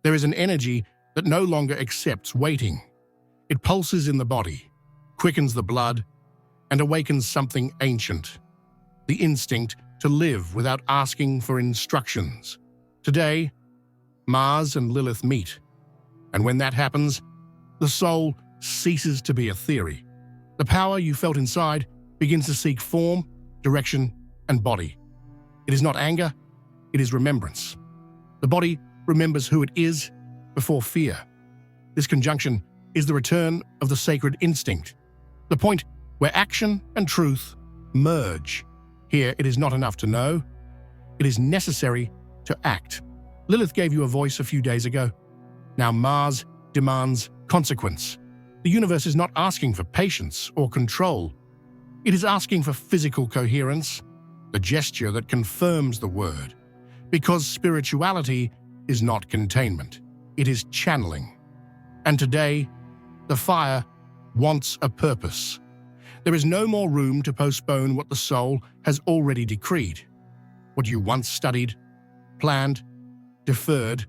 There is an energy that no longer accepts waiting. It pulses in the body, quickens the blood, and awakens something ancient, the instinct to live without asking for instructions. Today, Mars and Lilith meet, and when that happens, the soul ceases to be a theory. The power you felt inside begins to seek form, direction, and body. It is not anger, it is remembrance. The body remembers who it is before fear. This conjunction is the return of the sacred instinct, the point where action and truth merge. Here, it is not enough to know, it is necessary to act. Lilith gave you a voice a few days ago. Now Mars demands consequence. The universe is not asking for patience or control. It is asking for physical coherence, the gesture that confirms the word. Because spirituality is not containment, it is channeling. And today, the fire wants a purpose. There is no more room to postpone what the soul has already decreed. What you once studied, planned, deferred,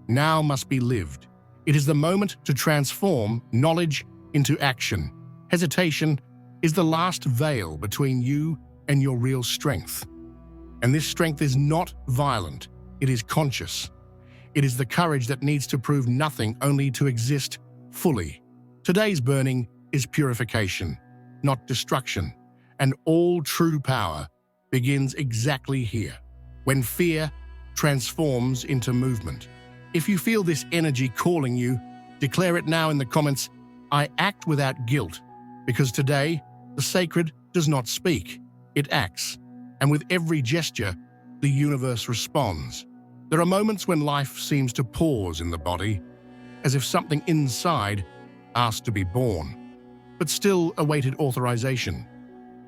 now must be lived. It is the moment to transform knowledge into action. Hesitation is the last veil between you and your real strength. And this strength is not violent, it is conscious. It is the courage that needs to prove nothing, only to exist fully. Today's burning is purification, not destruction, and all true power begins exactly here, when fear transforms into movement. If you feel this energy calling you, declare it now in the comments, I act without guilt, because today, the sacred does not speak, it acts, and with every gesture, the universe responds. There are moments when life seems to pause in the body, as if something inside asked to be born, but still awaited authorization.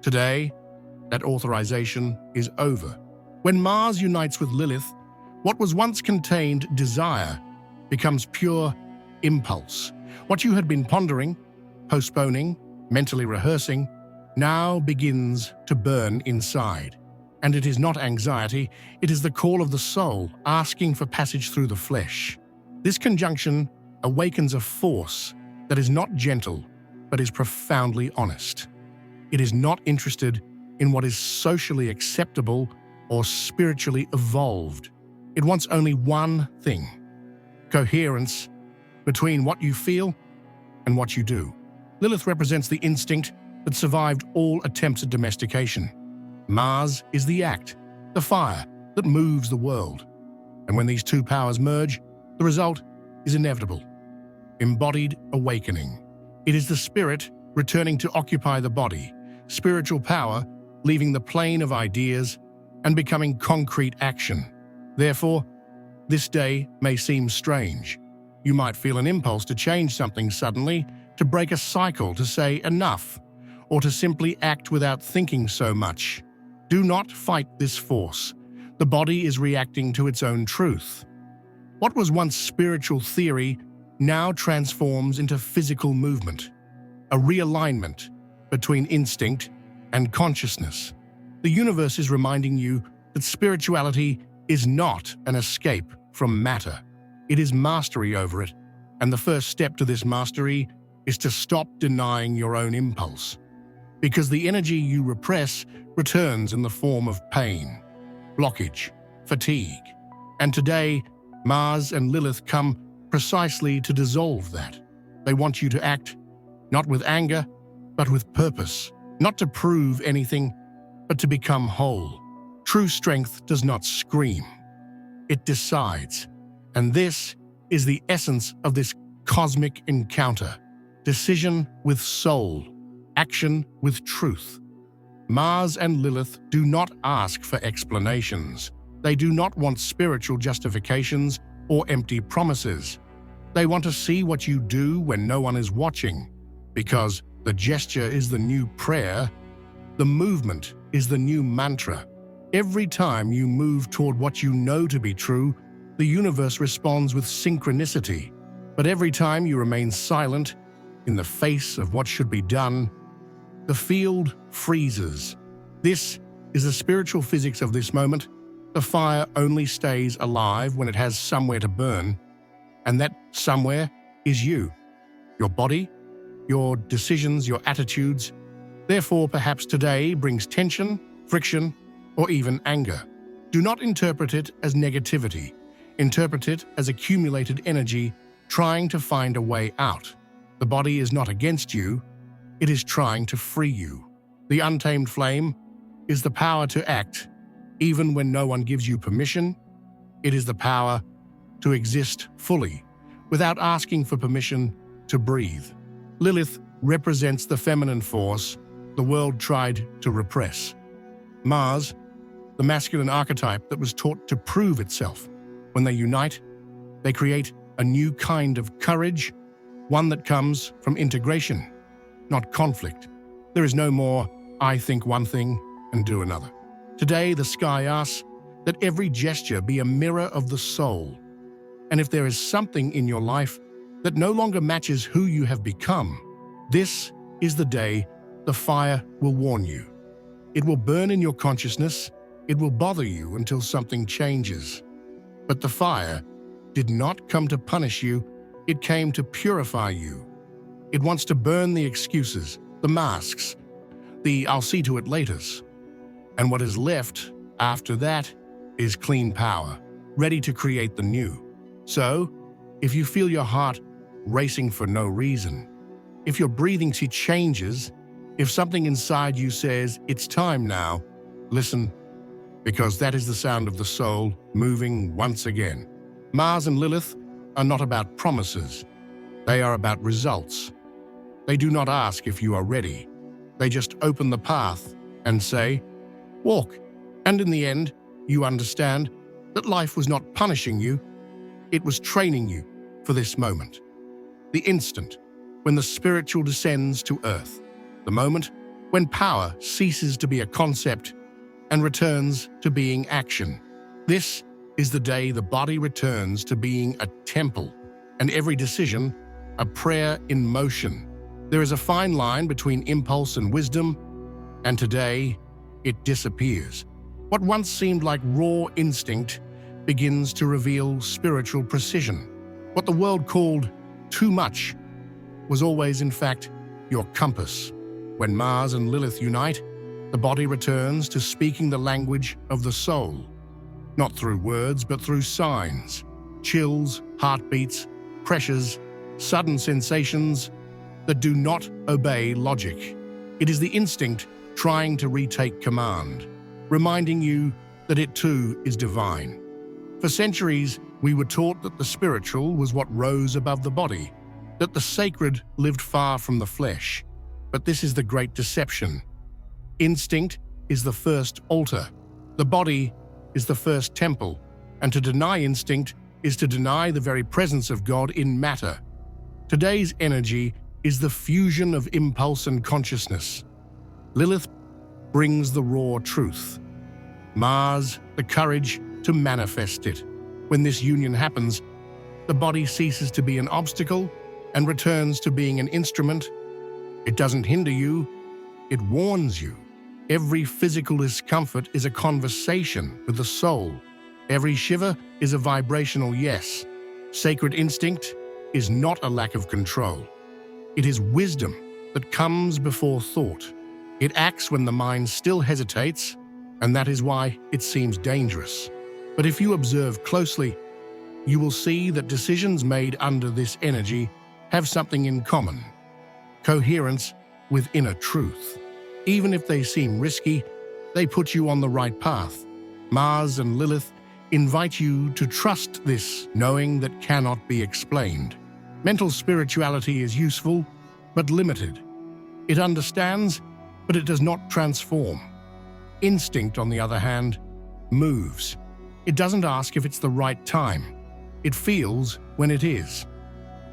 Today, that authorization is over. When Mars unites with Lilith, what was once contained desire becomes pure impulse. What you had been pondering, postponing, mentally rehearsing, now begins to burn inside. And it is not anxiety, it is the call of the soul asking for passage through the flesh. This conjunction awakens a force that is not gentle, but is profoundly honest. It is not interested in what is socially acceptable or spiritually evolved. It wants only one thing: coherence between what you feel and what you do. Lilith represents the instinct that survived all attempts at domestication. Mars is the act, the fire that moves the world. And when these two powers merge, the result is inevitable. Embodied awakening. It is the spirit returning to occupy the body, spiritual power leaving the plane of ideas and becoming concrete action. Therefore, this day may seem strange. You might feel an impulse to change something suddenly, to break a cycle, to say enough, or to simply act without thinking so much. Do not fight this force. The body is reacting to its own truth. What was once spiritual theory now transforms into physical movement, a realignment between instinct and consciousness. The universe is reminding you that spirituality is not an escape from matter. It is mastery over it, and the first step to this mastery is to stop denying your own impulse. Because the energy you repress returns in the form of pain, blockage, fatigue. And today, Mars and Lilith come precisely to dissolve that. They want you to act, not with anger, but with purpose, not to prove anything, but to become whole. True strength does not scream. It decides. And this is the essence of this cosmic encounter. Decision with soul, action with truth. Mars and Lilith do not ask for explanations. They do not want spiritual justifications or empty promises. They want to see what you do when no one is watching, because the gesture is the new prayer, the movement is the new mantra. Every time you move toward what you know to be true, the universe responds with synchronicity. But every time you remain silent in the face of what should be done, the field freezes. This is the spiritual physics of this moment. The fire only stays alive when it has somewhere to burn. And that somewhere is you, your body, your decisions, your attitudes. Therefore, perhaps today brings tension, friction, or even anger. Do not interpret it as negativity. Interpret it as accumulated energy trying to find a way out. The body is not against you, it is trying to free you. The untamed flame is the power to act, even when no one gives you permission. It is the power to exist fully, without asking for permission to breathe. Lilith represents the feminine force the world tried to repress. Mars, the masculine archetype that was taught to prove itself. When they unite, they create a new kind of courage, one that comes from integration, not conflict. There is no more, I think one thing and do another. Today, the sky asks that every gesture be a mirror of the soul. And if there is something in your life that no longer matches who you have become, this is the day the fire will warn you. It will burn in your consciousness. It will bother you until something changes. But the fire did not come to punish you. It came to purify you. It wants to burn the excuses, the masks, the "I'll see to it laters." And what is left after that is clean power, ready to create the new. So, if you feel your heart racing for no reason, if your breathing changes, if something inside you says, "It's time now," listen, because that is the sound of the soul moving once again. Mars and Lilith are not about promises. They are about results. They do not ask if you are ready. They just open the path and say, "Walk." And in the end, you understand that life was not punishing you. It was training you for this moment. The instant when the spiritual descends to earth. The moment when power ceases to be a concept and returns to being action. This is the day the body returns to being a temple, and every decision a prayer in motion. There is a fine line between impulse and wisdom, and today it disappears. What once seemed like raw instinct begins to reveal spiritual precision. What the world called too much was always, in fact, your compass. When Mars and Lilith unite, the body returns to speaking the language of the soul, not through words, but through signs, chills, heartbeats, pressures, sudden sensations that do not obey logic. It is the instinct trying to retake command, reminding you that it too is divine. For centuries, we were taught that the spiritual was what rose above the body, that the sacred lived far from the flesh. But this is the great deception. Instinct is the first altar. The body is the first temple. And to deny instinct is to deny the very presence of God in matter. Today's energy is the fusion of impulse and consciousness. Lilith brings the raw truth. Mars, the courage to manifest it. When this union happens, the body ceases to be an obstacle and returns to being an instrument. It doesn't hinder you, it warns you. Every physical discomfort is a conversation with the soul. Every shiver is a vibrational yes. Sacred instinct is not a lack of control. It is wisdom that comes before thought. It acts when the mind still hesitates, and that is why it seems dangerous. But if you observe closely, you will see that decisions made under this energy have something in common: coherence with inner truth. Even if they seem risky, they put you on the right path. Mars and Lilith invite you to trust this knowing that cannot be explained. Mental spirituality is useful, but limited. It understands, but it does not transform. Instinct, on the other hand, moves. It doesn't ask if it's the right time. It feels when it is.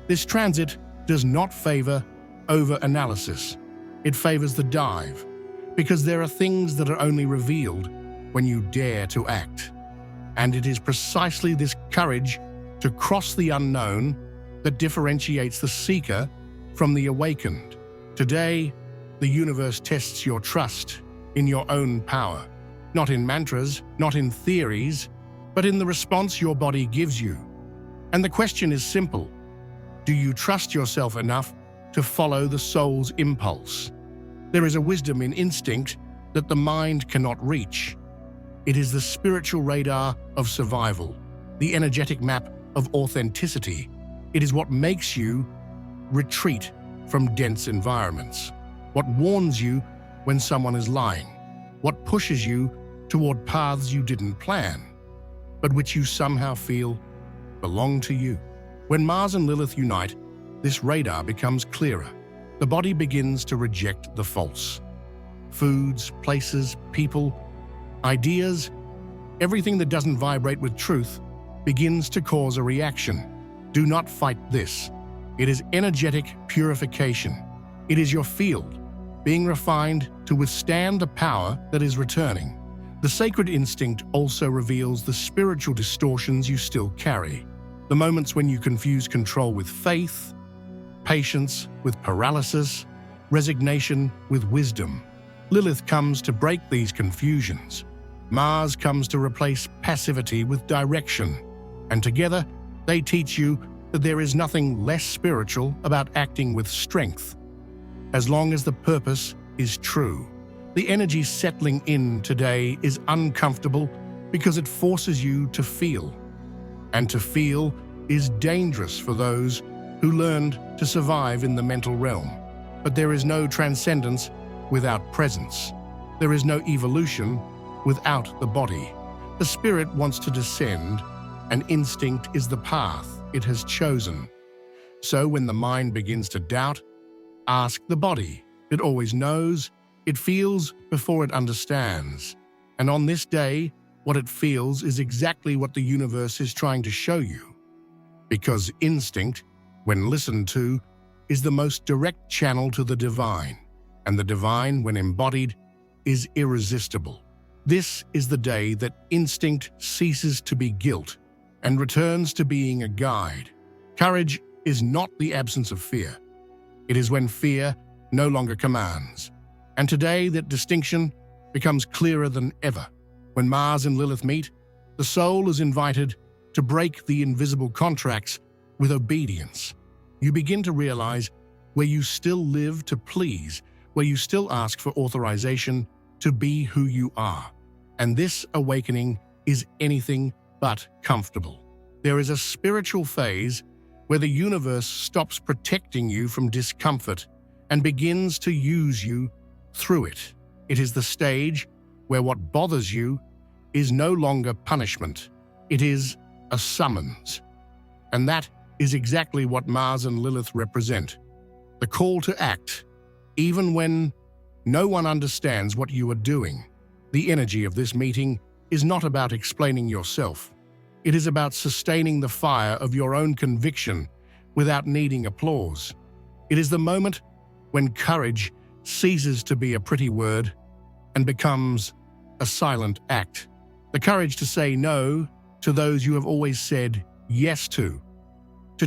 This transit does not favor over-analysis. It favors the dive, because there are things that are only revealed when you dare to act. And it is precisely this courage to cross the unknown that differentiates the seeker from the awakened. Today, the universe tests your trust in your own power, not in mantras, not in theories, but in the response your body gives you. And the question is simple. Do you trust yourself enough to follow the soul's impulse? There is a wisdom in instinct that the mind cannot reach. It is the spiritual radar of survival, the energetic map of authenticity. It is what makes you retreat from dense environments, what warns you when someone is lying, what pushes you toward paths you didn't plan, but which you somehow feel belong to you. When Mars and Lilith unite, this radar becomes clearer. The body begins to reject the false. Foods, places, people, ideas, everything that doesn't vibrate with truth begins to cause a reaction. Do not fight this. It is energetic purification. It is your field, being refined to withstand the power that is returning. The sacred instinct also reveals the spiritual distortions you still carry. The moments when you confuse control with faith, patience with paralysis, resignation with wisdom. Lilith comes to break these confusions. Mars comes to replace passivity with direction. And together, they teach you that there is nothing less spiritual about acting with strength, as long as the purpose is true. The energy settling in today is uncomfortable because it forces you to feel. And to feel is dangerous for those who learned to survive in the mental realm. But there is no transcendence without presence. There is no evolution without the body. The spirit wants to descend, and instinct is the path it has chosen. So when the mind begins to doubt, ask the body. It always knows, it feels before it understands. And on this day, what it feels is exactly what the universe is trying to show you. Because instinct, when listened to, is the most direct channel to the divine, and the divine, when embodied, is irresistible. This is the day that instinct ceases to be guilt and returns to being a guide. Courage is not the absence of fear. It is when fear no longer commands. And today that distinction becomes clearer than ever. When Mars and Lilith meet, the soul is invited to break the invisible contracts with obedience. You begin to realize where you still live to please, where you still ask for authorization to be who you are. And this awakening is anything but comfortable. There is a spiritual phase where the universe stops protecting you from discomfort and begins to use you through it. It is the stage where what bothers you is no longer punishment. It is a summons. And that is exactly what Mars and Lilith represent. The call to act, even when no one understands what you are doing. The energy of this meeting is not about explaining yourself. It is about sustaining the fire of your own conviction without needing applause. It is the moment when courage ceases to be a pretty word and becomes a silent act. The courage to say no to those you have always said yes to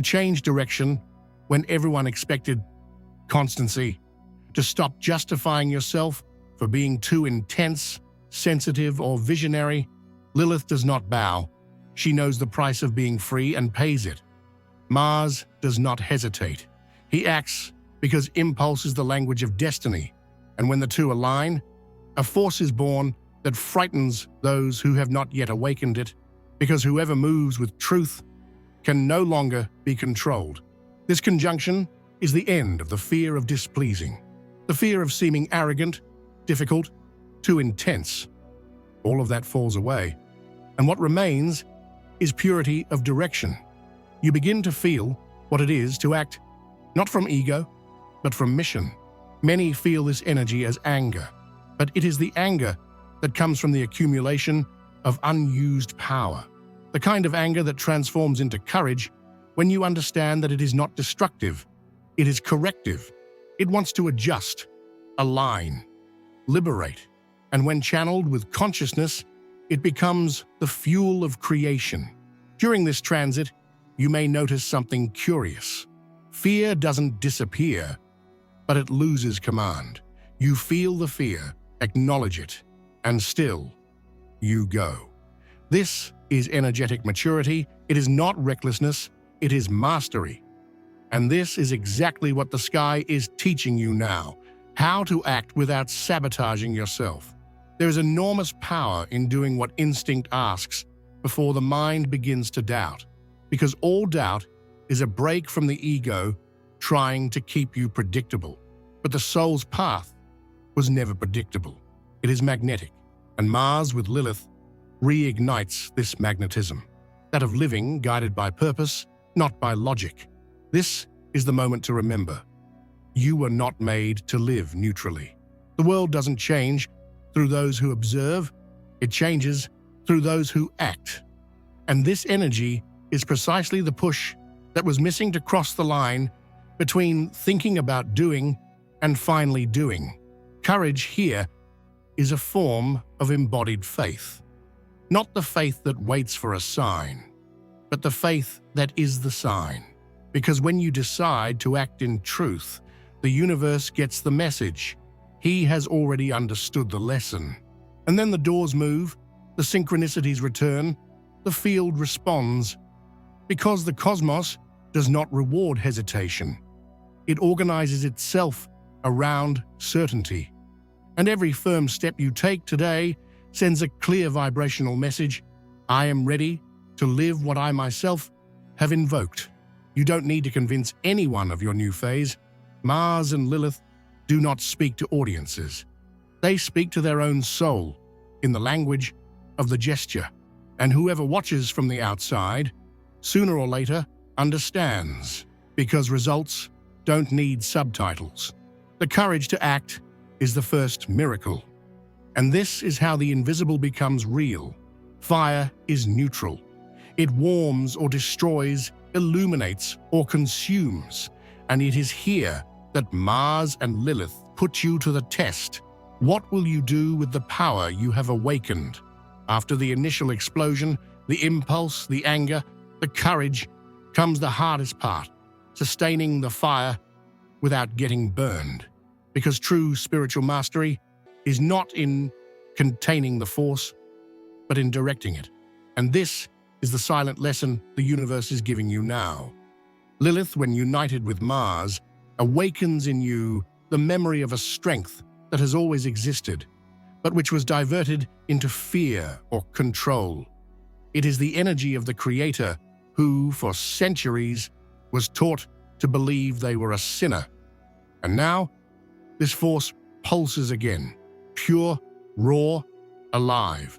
change direction when everyone expected constancy, to stop justifying yourself for being too intense, sensitive, or visionary. Lilith does not bow. She knows the price of being free and pays it. Mars does not hesitate. He acts because impulse is the language of destiny, and when the two align, a force is born that frightens those who have not yet awakened it, because whoever moves with truth can no longer be controlled. This conjunction is the end of the fear of displeasing, the fear of seeming arrogant, difficult, too intense. All of that falls away, and what remains is purity of direction. You begin to feel what it is to act not from ego, but from mission. Many feel this energy as anger, but it is the anger that comes from the accumulation of unused power. The kind of anger that transforms into courage when you understand that it is not destructive, it is corrective. It wants to adjust, align, liberate, and when channeled with consciousness, it becomes the fuel of creation. During this transit, you may notice something curious. Fear doesn't disappear, but it loses command. You feel the fear, acknowledge it, and still, you go. This is energetic maturity. It is not recklessness. it is mastery. And this is exactly what the sky is teaching you now, how to act without sabotaging yourself. There is enormous power in doing what instinct asks before the mind begins to doubt, because all doubt is a break from the ego trying to keep you predictable. But the soul's path was never predictable. It is magnetic, and Mars with Lilith reignites this magnetism, that of living guided by purpose, not by logic. This is the moment to remember. You were not made to live neutrally. The world doesn't change through those who observe, it changes through those who act. And this energy is precisely the push that was missing to cross the line between thinking about doing and finally doing. Courage here is a form of embodied faith. Not the faith that waits for a sign, but the faith that is the sign. Because when you decide to act in truth, the universe gets the message. He has already understood the lesson. And then the doors move, the synchronicities return, the field responds. Because the cosmos does not reward hesitation. It organizes itself around certainty. And every firm step you take today sends a clear vibrational message. I am ready to live what I myself have invoked. You don't need to convince anyone of your new phase. Mars and Lilith do not speak to audiences. They speak to their own soul in the language of the gesture. And whoever watches from the outside, sooner or later, understands, because results don't need subtitles. The courage to act is the first miracle. And this is how the invisible becomes real. Fire is neutral. It warms or destroys, illuminates or consumes. And it is here that Mars and Lilith put you to the test. What will you do with the power you have awakened? After the initial explosion, the impulse, the anger, the courage, comes the hardest part, sustaining the fire without getting burned. Because true spiritual mastery is not in containing the force, but in directing it. And this is the silent lesson the universe is giving you now. Lilith, when united with Mars, awakens in you the memory of a strength that has always existed, but which was diverted into fear or control. It is the energy of the Creator who, for centuries, was taught to believe they were a sinner. And now, this force pulses again, pure, raw, alive.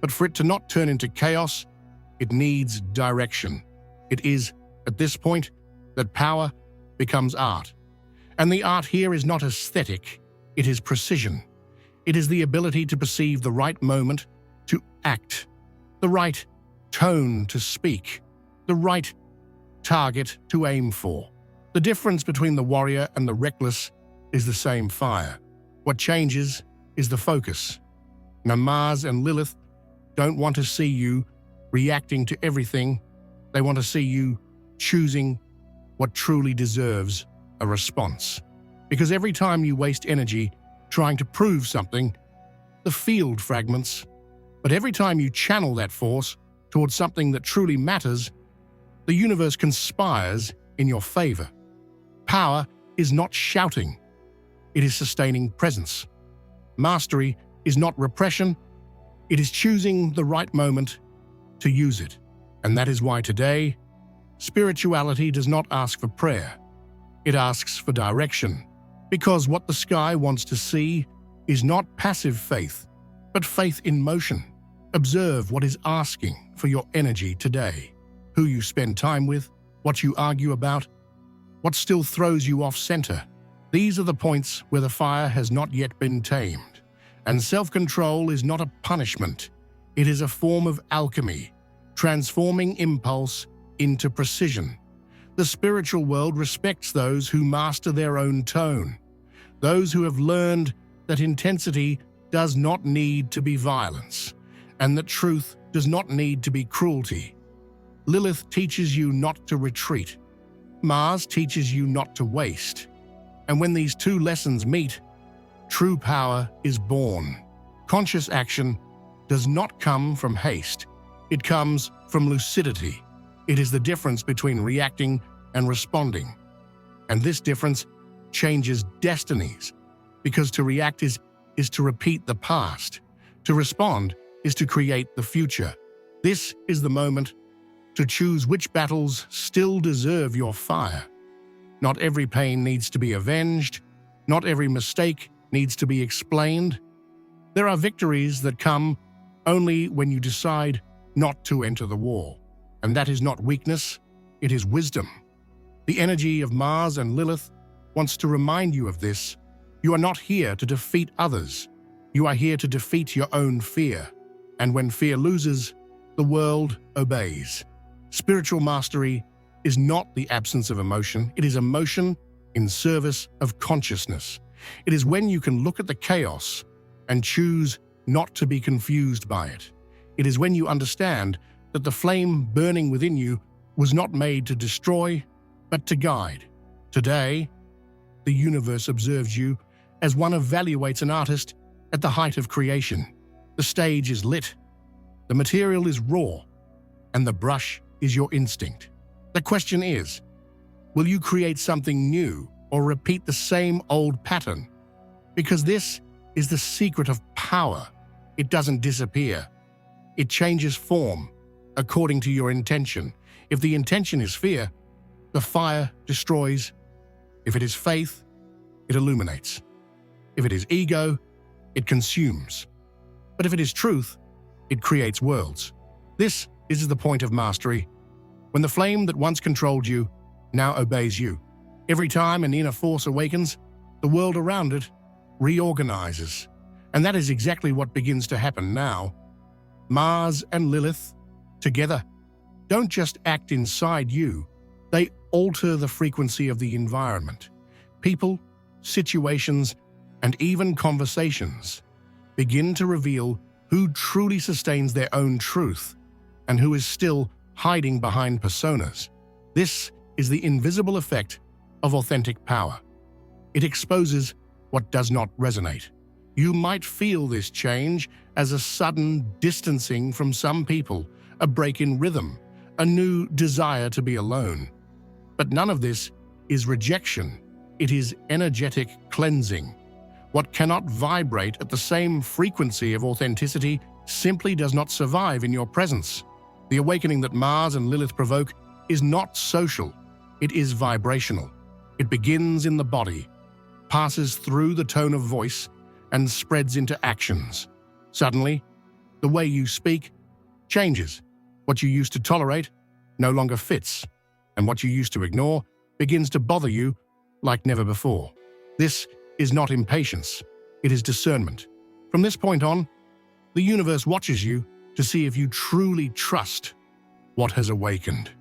But for it to not turn into chaos, it needs direction. It is, at this point, that power becomes art. And the art here is not aesthetic, it is precision. It is the ability to perceive the right moment to act, the right tone to speak, the right target to aim for. The difference between the warrior and the reckless is the same fire. What changes is the focus. Now, Mars and Lilith don't want to see you reacting to everything. They want to see you choosing what truly deserves a response. Because every time you waste energy trying to prove something, the field fragments. But every time you channel that force towards something that truly matters, the universe conspires in your favor. Power is not shouting. It is sustaining presence. Mastery is not repression. It is choosing the right moment to use it. And that is why today, spirituality does not ask for prayer. It asks for direction. Because what the sky wants to see is not passive faith, but faith in motion. Observe what is asking for your energy today. Who you spend time with, what you argue about, what still throws you off center. These are the points where the fire has not yet been tamed. And self-control is not a punishment. It is a form of alchemy, transforming impulse into precision. The spiritual world respects those who master their own tone, those who have learned that intensity does not need to be violence, and that truth does not need to be cruelty. Lilith teaches you not to retreat. Mars teaches you not to waste. And when these two lessons meet, true power is born. Conscious action does not come from haste. It comes from lucidity. It is the difference between reacting and responding. And this difference changes destinies, because to react is to repeat the past. To respond is to create the future. This is the moment to choose which battles still deserve your fire. Not every pain needs to be avenged. Not every mistake needs to be explained. There are victories that come only when you decide not to enter the war. And that is not weakness, it is wisdom. The energy of Mars and Lilith wants to remind you of this. You are not here to defeat others. You are here to defeat your own fear. And when fear loses, the world obeys. Spiritual mastery is not the absence of emotion. It is emotion in service of consciousness. It is when you can look at the chaos and choose not to be confused by it. It is when you understand that the flame burning within you was not made to destroy, but to guide. Today, the universe observes you as one evaluates an artist at the height of creation. The stage is lit, the material is raw, and the brush is your instinct. The question is, will you create something new or repeat the same old pattern? Because this is the secret of power. It doesn't disappear. It changes form according to your intention. If the intention is fear, the fire destroys. If it is faith, it illuminates. If it is ego, it consumes. But if it is truth, it creates worlds. This is the point of mastery. When the flame that once controlled you now obeys you. Every time an inner force awakens, the world around it reorganizes. And that is exactly what begins to happen now. Mars and Lilith, together, don't just act inside you, they alter the frequency of the environment. People, situations, and even conversations begin to reveal who truly sustains their own truth and who is still hiding behind personas. This is the invisible effect of authentic power. It exposes what does not resonate. You might feel this change as a sudden distancing from some people, a break in rhythm, a new desire to be alone. But none of this is rejection. It is energetic cleansing. What cannot vibrate at the same frequency of authenticity simply does not survive in your presence. The awakening that Mars and Lilith provoke is not social. It is vibrational. It begins in the body, passes through the tone of voice, and spreads into actions. Suddenly, the way you speak changes. What you used to tolerate no longer fits, and what you used to ignore begins to bother you like never before. This is not impatience, it is discernment. From this point on, the universe watches you to see if you truly trust what has awakened.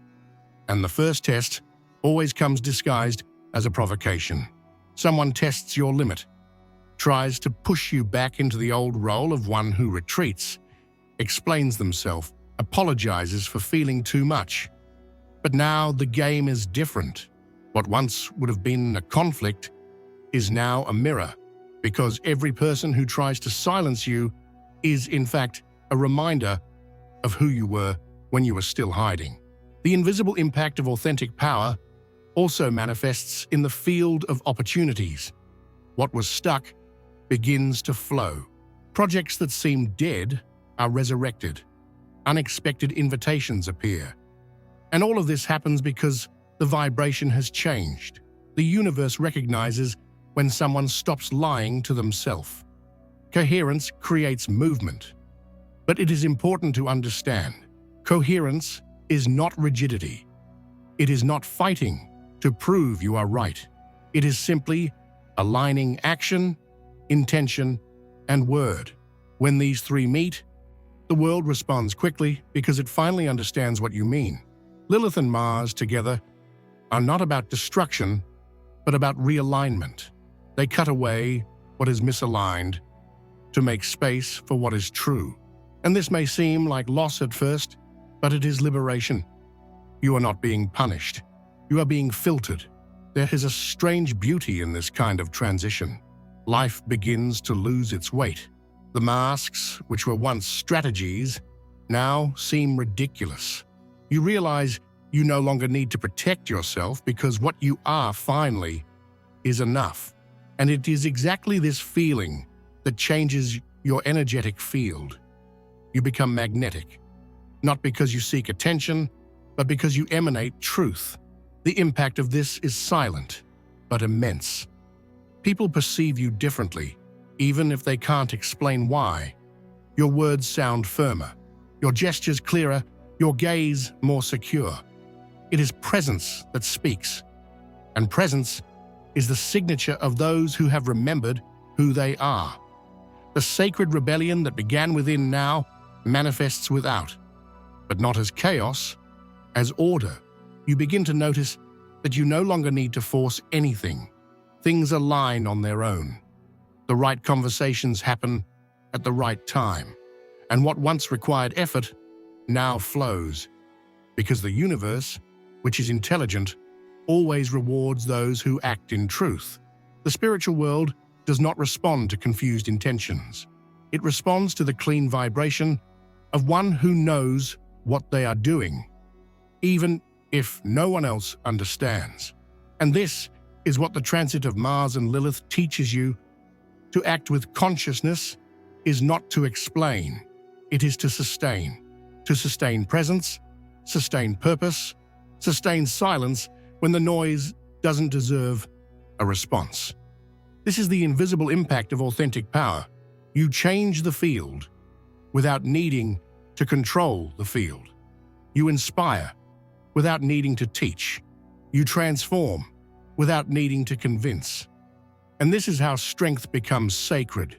And the first test always comes disguised as a provocation. Someone tests your limit, tries to push you back into the old role of one who retreats, explains themselves, apologizes for feeling too much. But now the game is different. What once would have been a conflict is now a mirror, because every person who tries to silence you is, in fact, a reminder of who you were when you were still hiding. The invisible impact of authentic power also manifests in the field of opportunities. What was stuck begins to flow. Projects that seem dead are resurrected. Unexpected invitations appear. And all of this happens because the vibration has changed. The universe recognizes when someone stops lying to themselves. Coherence creates movement. But it is important to understand, coherence is not rigidity. It is not fighting to prove you are right. It is simply aligning action, intention, and word. When these three meet, the world responds quickly because it finally understands what you mean. Lilith and Mars together are not about destruction, but about realignment. They cut away what is misaligned to make space for what is true. And this may seem like loss at first, but it is liberation. You are not being punished. You are being filtered. There is a strange beauty in this kind of transition. Life begins to lose its weight. The masks, which were once strategies, now seem ridiculous. You realize You no longer need to protect yourself because what you are finally is enough. And it is exactly this feeling that changes your energetic field. You become magnetic, not because you seek attention, but because you emanate truth. The impact of this is silent, but immense. People perceive you differently, even if they can't explain why. Your words sound firmer, your gestures clearer, your gaze more secure. It is presence that speaks, and presence is the signature of those who have remembered who they are. The sacred rebellion that began within now manifests without, but not as chaos, as order. You begin to notice that you no longer need to force anything. Things align on their own. The right conversations happen at the right time, and what once required effort now flows, because the universe, which is intelligent, always rewards those who act in truth. The spiritual world does not respond to confused intentions. It responds to the clean vibration of one who knows what they are doing, even if no one else understands. And this is what the transit of Mars and Lilith teaches you. To act with consciousness is not to explain, it is to sustain. To sustain presence, sustain purpose, sustain silence when the noise doesn't deserve a response. This is the invisible impact of authentic power. You change the field without needing to control the field. You inspire without needing to teach. You transform without needing to convince. And this is how strength becomes sacred,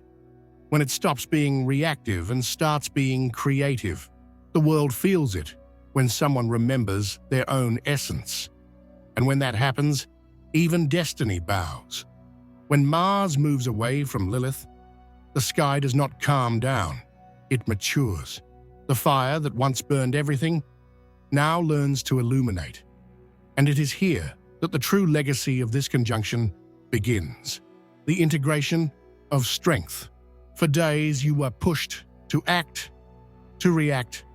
when it stops being reactive and starts being creative. The world feels it when someone remembers their own essence. And when that happens, even destiny bows. When Mars moves away from Lilith, the sky does not calm down, it matures. The fire that once burned everything now learns to illuminate. And it is here that the true legacy of this conjunction begins. The integration of strength. For days you were pushed to act, to react,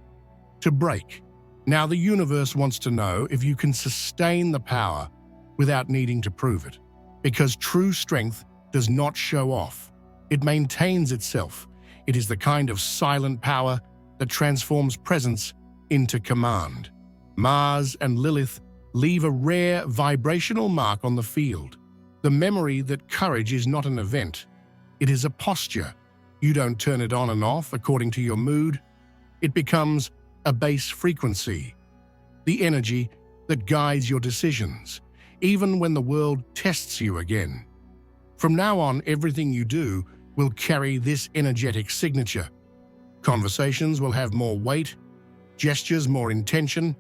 to break. Now the universe wants to know if you can sustain the power without needing to prove it. Because true strength does not show off. It maintains itself. It is the kind of silent power that transforms presence into command. Mars and Lilith leave a rare vibrational mark on the field. The memory that courage is not an event. It is a posture. You don't turn it on and off according to your mood. It becomes a base frequency, the energy that guides your decisions, even when the world tests you again. From now on, everything you do will carry this energetic signature. Conversations will have more weight, gestures more intention,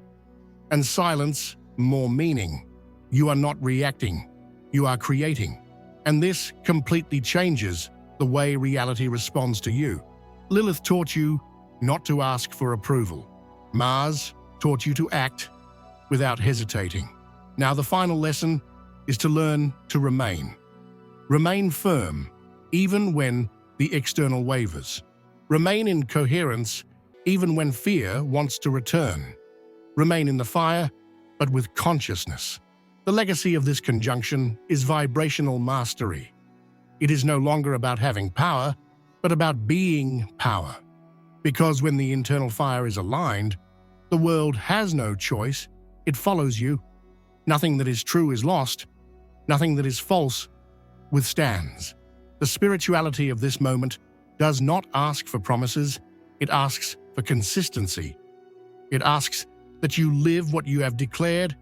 and silence more meaning. You are not reacting, you are creating. And this completely changes the way reality responds to you. Lilith taught you not to ask for approval. Mars taught you to act without hesitating. Now the final lesson is to learn to remain. Remain firm, even when the external wavers. Remain in coherence, even when fear wants to return. Remain in the fire, but with consciousness. The legacy of this conjunction is vibrational mastery. It is no longer about having power, but about being power. Because when the internal fire is aligned, the world has no choice, it follows you. Nothing that is true is lost, nothing that is false withstands. The spirituality of this moment does not ask for promises, it asks for consistency. It asks that you live what you have declared.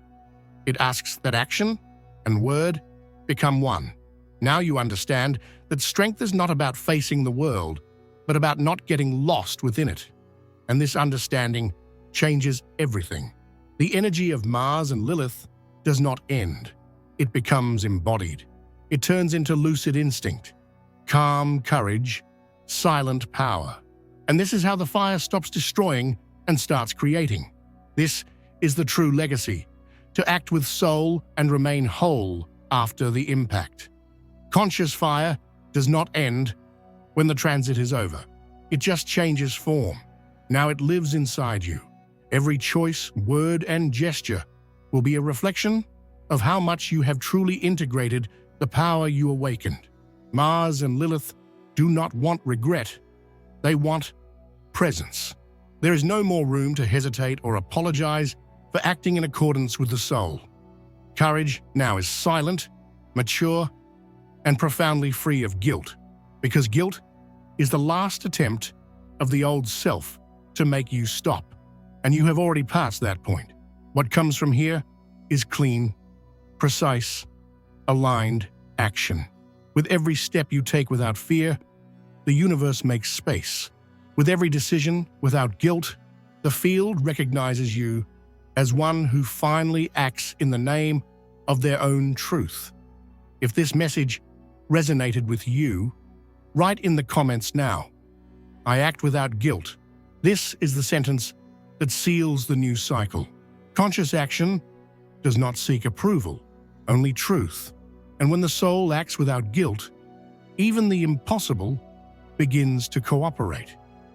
It asks that action and word become one. Now you understand that strength is not about facing the world, but about not getting lost within it. And this understanding changes everything. The energy of Mars and Lilith does not end. It becomes embodied. It turns into lucid instinct, calm courage, silent power. And this is how the fire stops destroying and starts creating. This is the true legacy, to act with soul and remain whole after the impact. Conscious fire does not end when the transit is over. It just changes form. Now it lives inside you, Every choice, word, and gesture will be a reflection of how much you have truly integrated the power you awakened. Mars and Lilith do not want regret. They want presence. There is no more room to hesitate or apologize for acting in accordance with the soul. Courage now is silent, mature, and profoundly free of guilt, because guilt is the last attempt of the old self to make you stop, and you have already passed that point. What comes from here is clean, precise, aligned action. With every step you take without fear, the universe makes space. With every decision without guilt, the field recognizes you as one who finally acts in the name of their own truth. If this message resonated with you, write in the comments now, "I act without guilt." This is the sentence that seals the new cycle. Conscious action does not seek approval, only truth. And when the soul acts without guilt, even the impossible begins to cooperate.